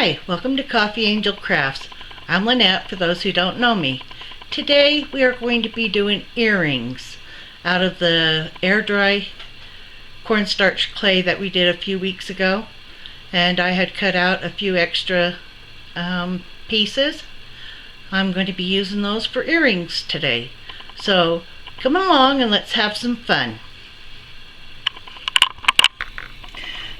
Hi, welcome to Coffee Angel Crafts. I'm Lynette for those who don't know me. Today we are going to be doing earrings out of the air dry cornstarch clay that we did a few weeks ago. And I had cut out a few extra pieces. I'm going to be using those for earrings today. So come along and let's have some fun.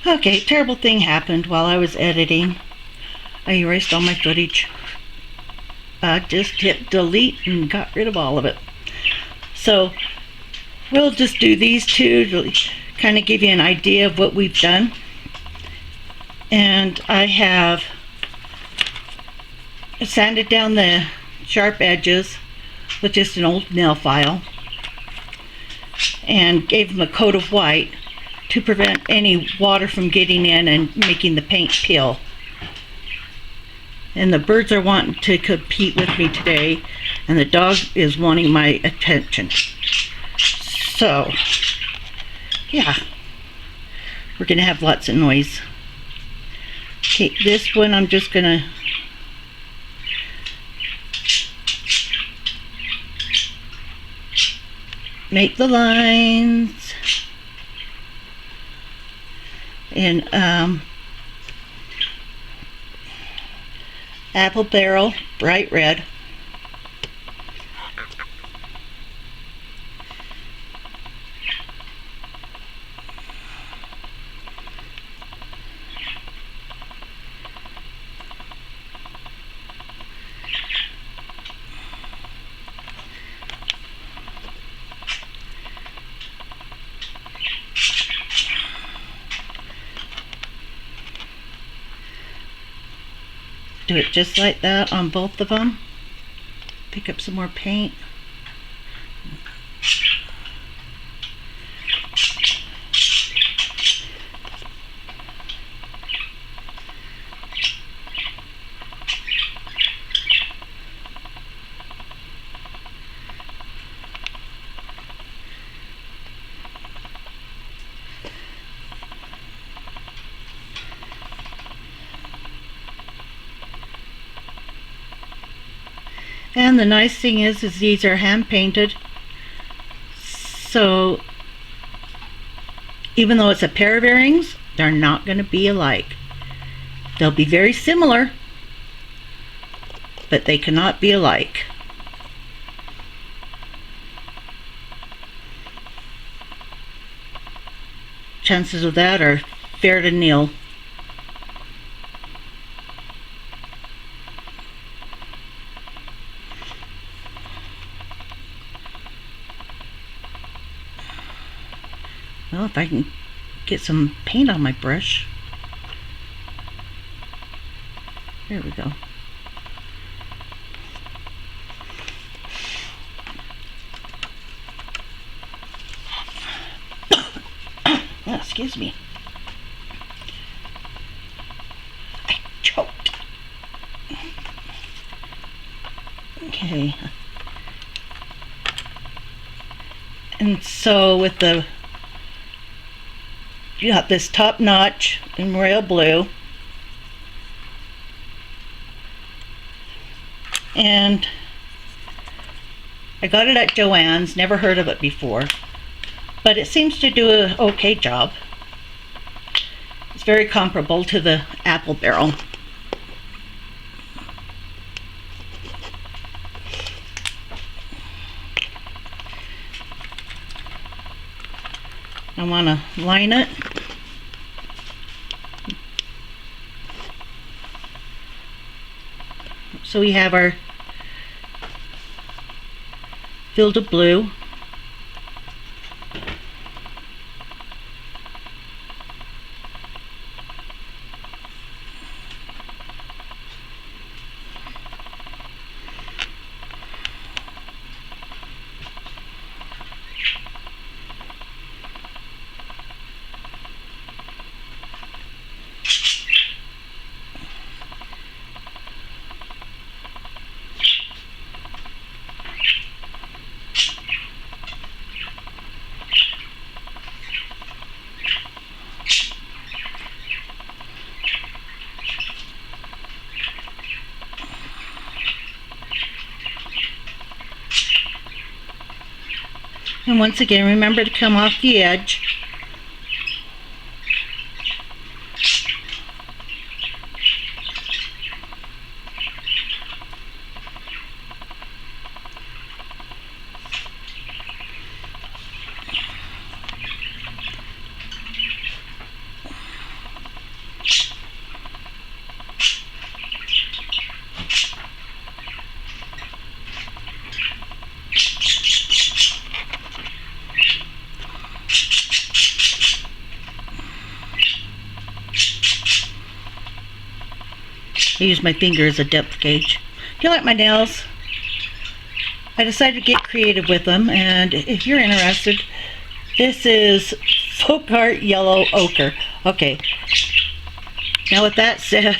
Okay, terrible thing happened while I was editing. I erased all my footage. I just hit delete and got rid of all of it. So we'll just do these two to kind of give you an idea of what we've done. And I have sanded down the sharp edges with just an old nail file and gave them a coat of white to prevent any water from getting in and making the paint peel. And the birds are wanting to compete with me today, and the dog is wanting my attention. So, yeah, we're gonna have lots of noise. Okay, this one I'm just gonna make the lines in apple barrel, bright red. Do it just like that on both of them. Pick up some more paint. And the nice thing is these are hand painted, so even though it's a pair of earrings, they're not going to be alike. They'll be very similar, but they cannot be alike. Chances of that are fair to nil. Well, if I can get some paint on my brush. There we go. Oh, excuse me. I choked. Okay. And so with the you got this top notch in royal blue, and I got it at Joann's, never heard of it before, but it seems to do an okay job. It's very comparable to the apple barrel. I want to line it. So we have our field of blue. And once again, remember to come off the edge. I use my finger as a depth gauge. Do you like my nails? I decided to get creative with them, and if you're interested, this is folk art yellow ochre. Okay, now with that said,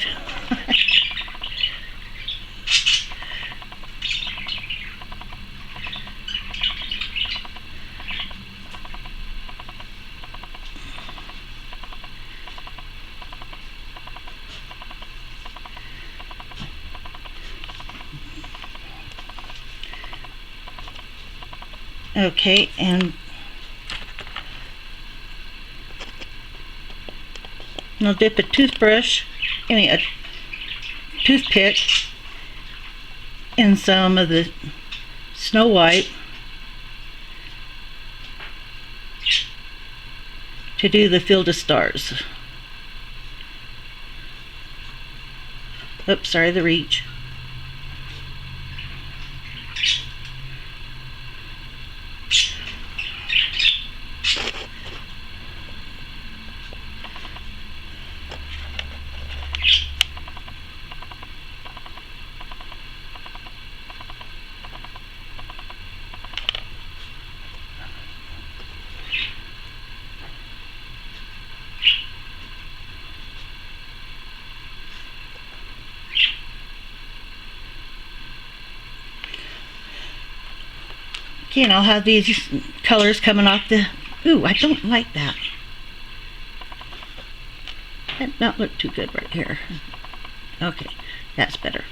okay, and I'll dip a a toothpick in some of the Snow White to do the Field of Stars. Oops, sorry, the reach. Okay, and I'll have these colors coming off the... Ooh, I don't like that. That does not look too good right here. Okay, that's better.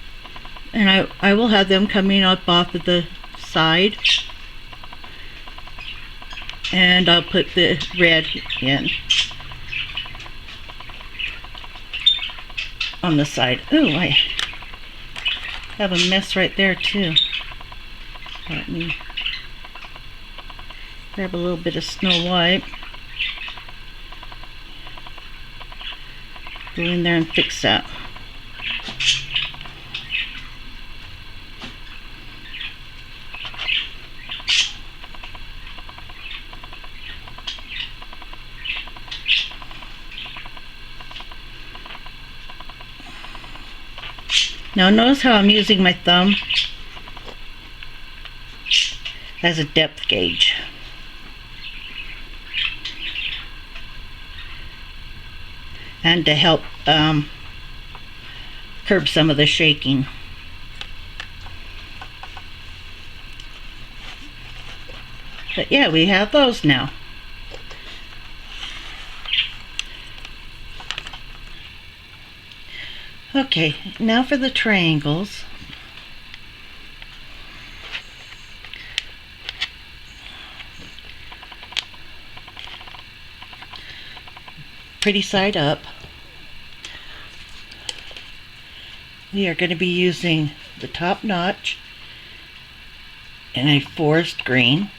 And I will have them coming up off of the side. And I'll put the red in on the side. Ooh, I have a mess right there too. Let me grab a little bit of Snow White. Go in there and fix that. Now notice how I'm using my thumb as a depth gauge. And to help curb some of the shaking. But yeah, we have those now. Okay, now for the triangles. Pretty side up. We are going to be using the top notch in a forest green.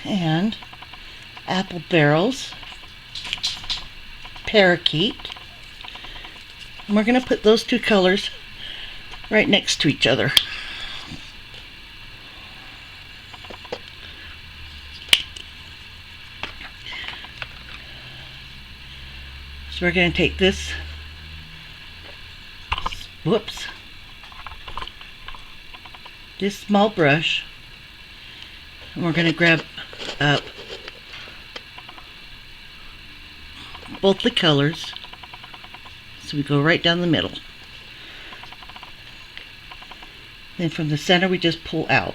And apple barrels, parakeet. And we're going to put those two colors right next to each other. So we're going to take this, this small brush, and we're going to grab up both the colors. So we go right down the middle. Then from the center we just pull out.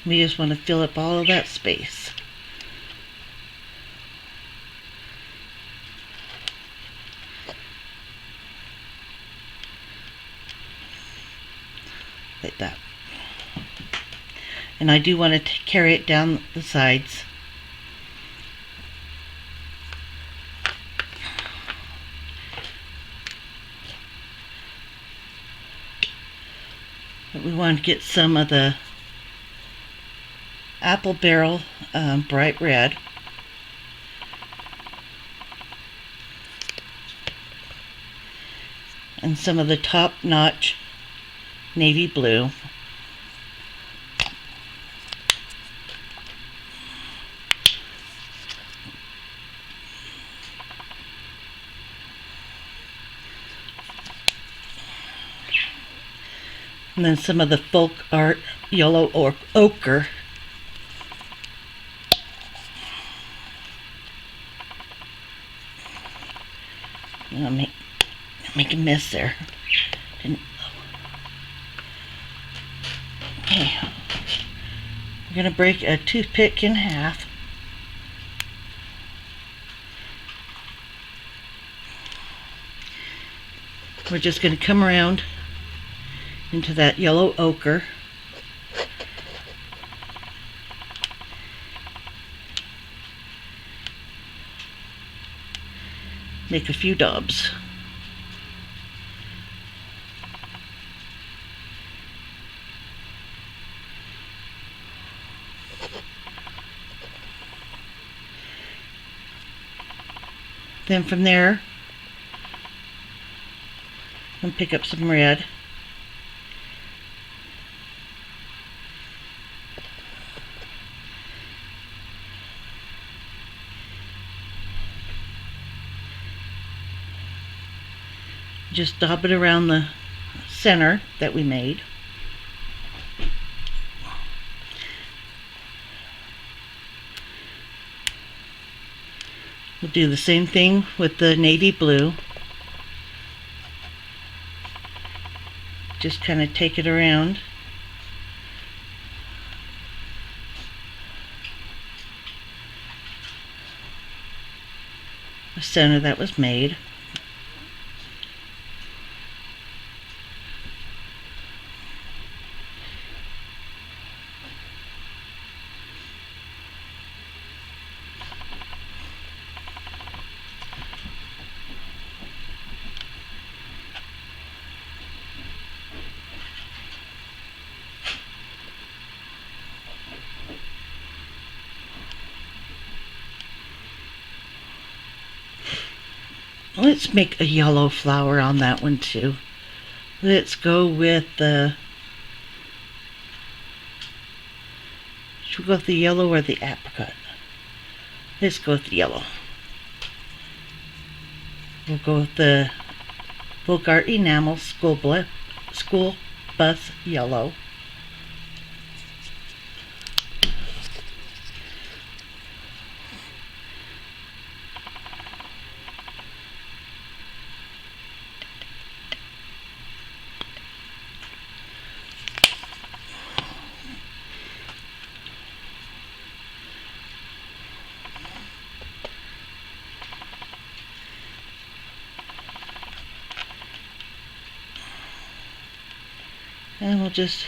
We just want to fill up all of that space. Like that. And I do want to carry it down the sides. But we want to get some of the apple barrel bright red. And some of the top-notch navy blue. And then some of the folk art yellow or ochre. I'll make a mess there. Okay. We're going to break a toothpick in half. We're just going to come around into that yellow ochre. Make a few daubs. Then from there, I'm pick up some red. Just dab it around the center that we made. We'll do the same thing with the navy blue. Just kind of take it around. The center that was made. Let's make a yellow flower on that one too. Let's go with the... Should we go with the yellow or the apricot? Let's go with the yellow. We'll go with the Folk Art Enamel School Bus Yellow. And we'll just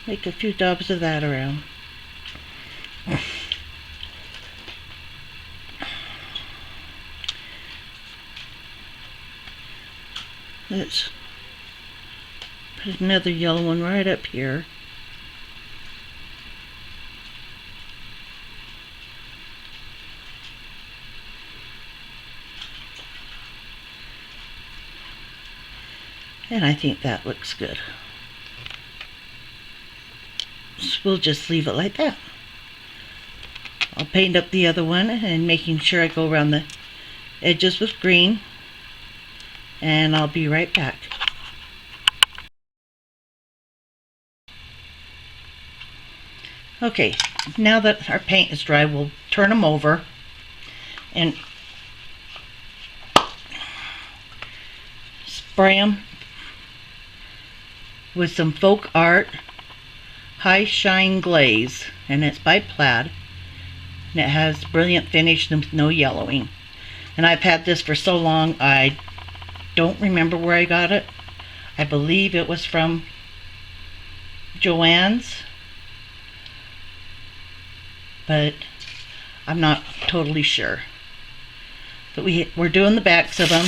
make a few daubs of that around. Let's put another yellow one right up here. And I think that looks good. So we'll just leave it like that. I'll paint up the other one and making sure I go around the edges with green. And I'll be right back. Okay, now that our paint is dry, we'll turn them over and spray them with some folk art high shine glaze, and it's by Plaid, and it has brilliant finish and no yellowing. And I've had this for so long I don't remember where I got it. I believe it was from Joann's, but I'm not totally sure. But we're doing the backs of them.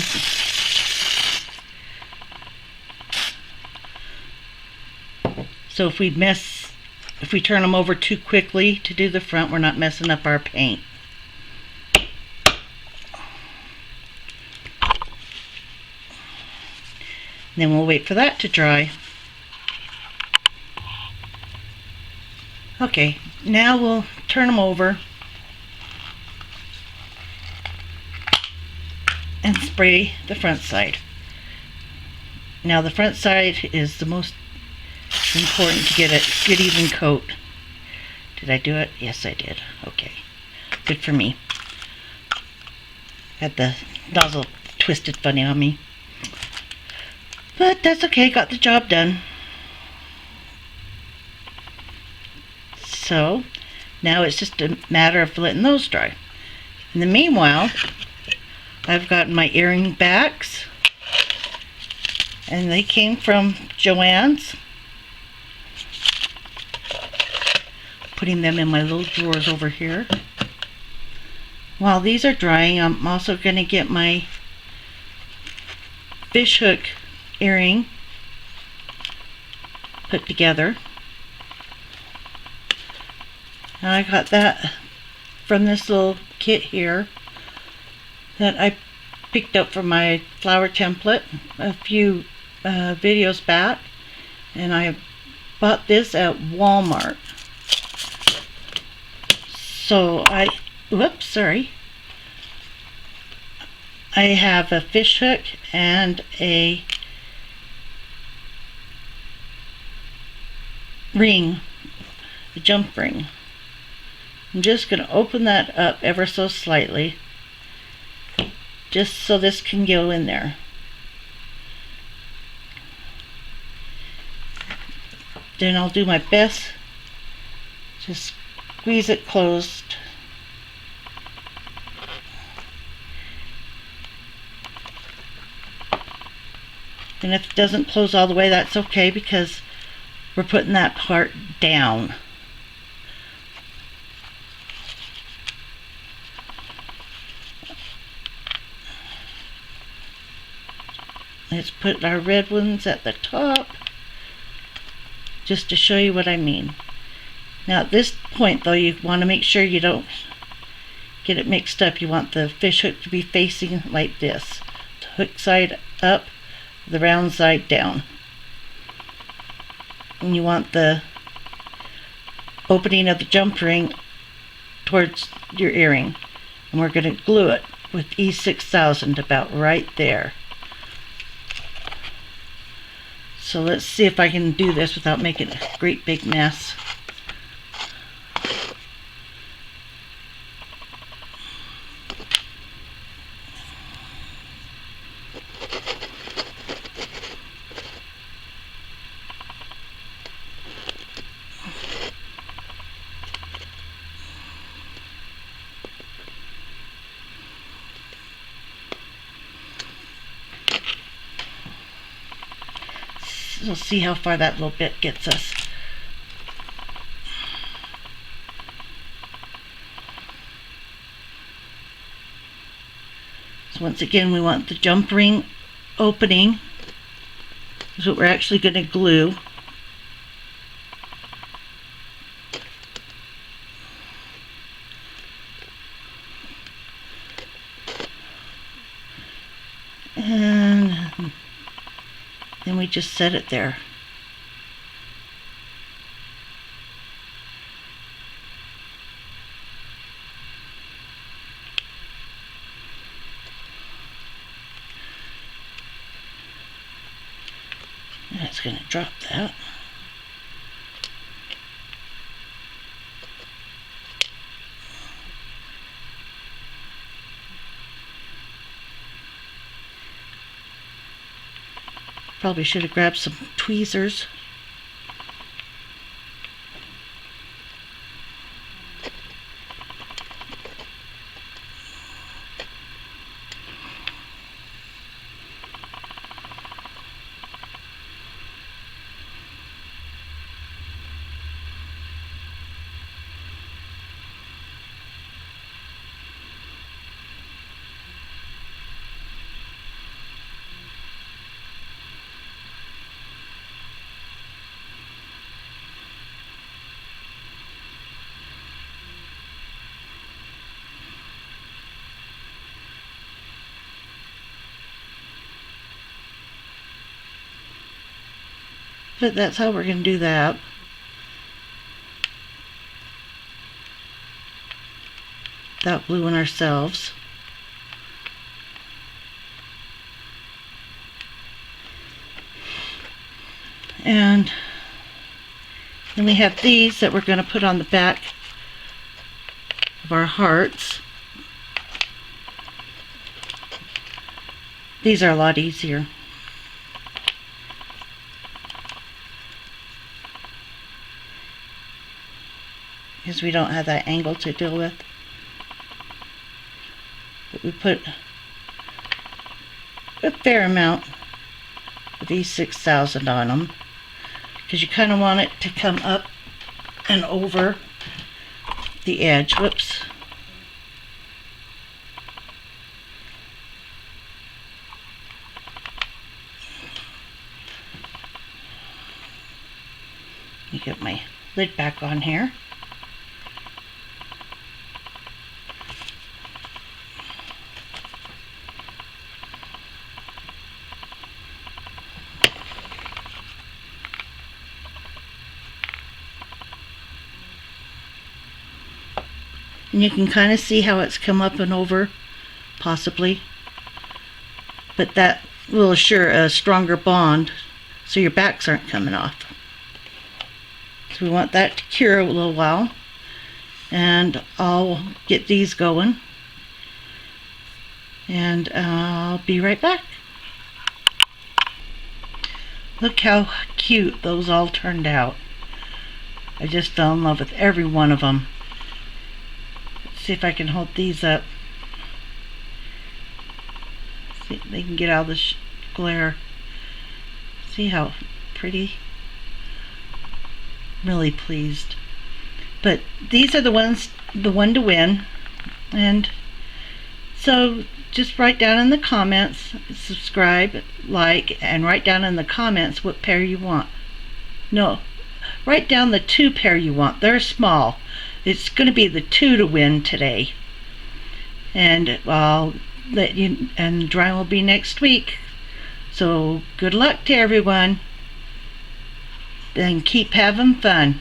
So if we turn them over too quickly to do the front, we're not messing up our paint. And then we'll wait for that to dry. Okay, now we'll turn them over and spray the front side. Now the front side is the most important to get a good even coat. Did I do it? Yes, I did. Okay, good for me. Had the nozzle twisted funny on me, but that's okay, got the job done. So now it's just a matter of letting those dry. In the meanwhile, I've got my earring backs, and they came from Joann's. Putting them in my little drawers over here. While these are drying, I'm also going to get my fishhook earring put together. And I got that from this little kit here that I picked up from my flower template a few videos back, and I bought this at Walmart. So I have a fish hook and a ring, a jump ring. I'm just going to open that up ever so slightly, just so this can go in there. Then I'll do my best to squeeze it closed. And if it doesn't close all the way, that's okay, because we're putting that part down. Let's put our red ones at the top, just to show you what I mean. Now at this point though, you want to make sure you don't get it mixed up. You want the fish hook to be facing like this. The hook side up, the round side down. And you want the opening of the jump ring towards your earring. And we're going to glue it with E6000 about right there. So let's see if I can do this without making a great big mess. We'll see how far that little bit gets us. So once again, we want the jump ring opening. Is what we're actually going to glue. And then we just set it there. That's going to drop that. Probably should have grabbed some tweezers. But that's how we're going to do that. Without gluing ourselves. And then we have these that we're going to put on the back of our hearts. These are a lot easier. Because we don't have that angle to deal with. But we put a fair amount of E6000 on them. Because you kind of want it to come up and over the edge. Whoops. Let me get my lid back on here. And you can kind of see how it's come up and over, possibly. But that will assure a stronger bond so your backs aren't coming off. So we want that to cure a little while. And I'll get these going. And I'll be right back. Look how cute those all turned out. I just fell in love with every one of them. See if I can hold these up. See if they can get out of the glare. See how pretty? Really pleased. But these are the one to win. And so just write down in the comments, subscribe, like, and write down in the comments what pair you want. No, write down the 2 pair you want. They're small. It's going to be the 2 to win today. And I'll let you, and the drawing will be next week. So good luck to everyone. And keep having fun.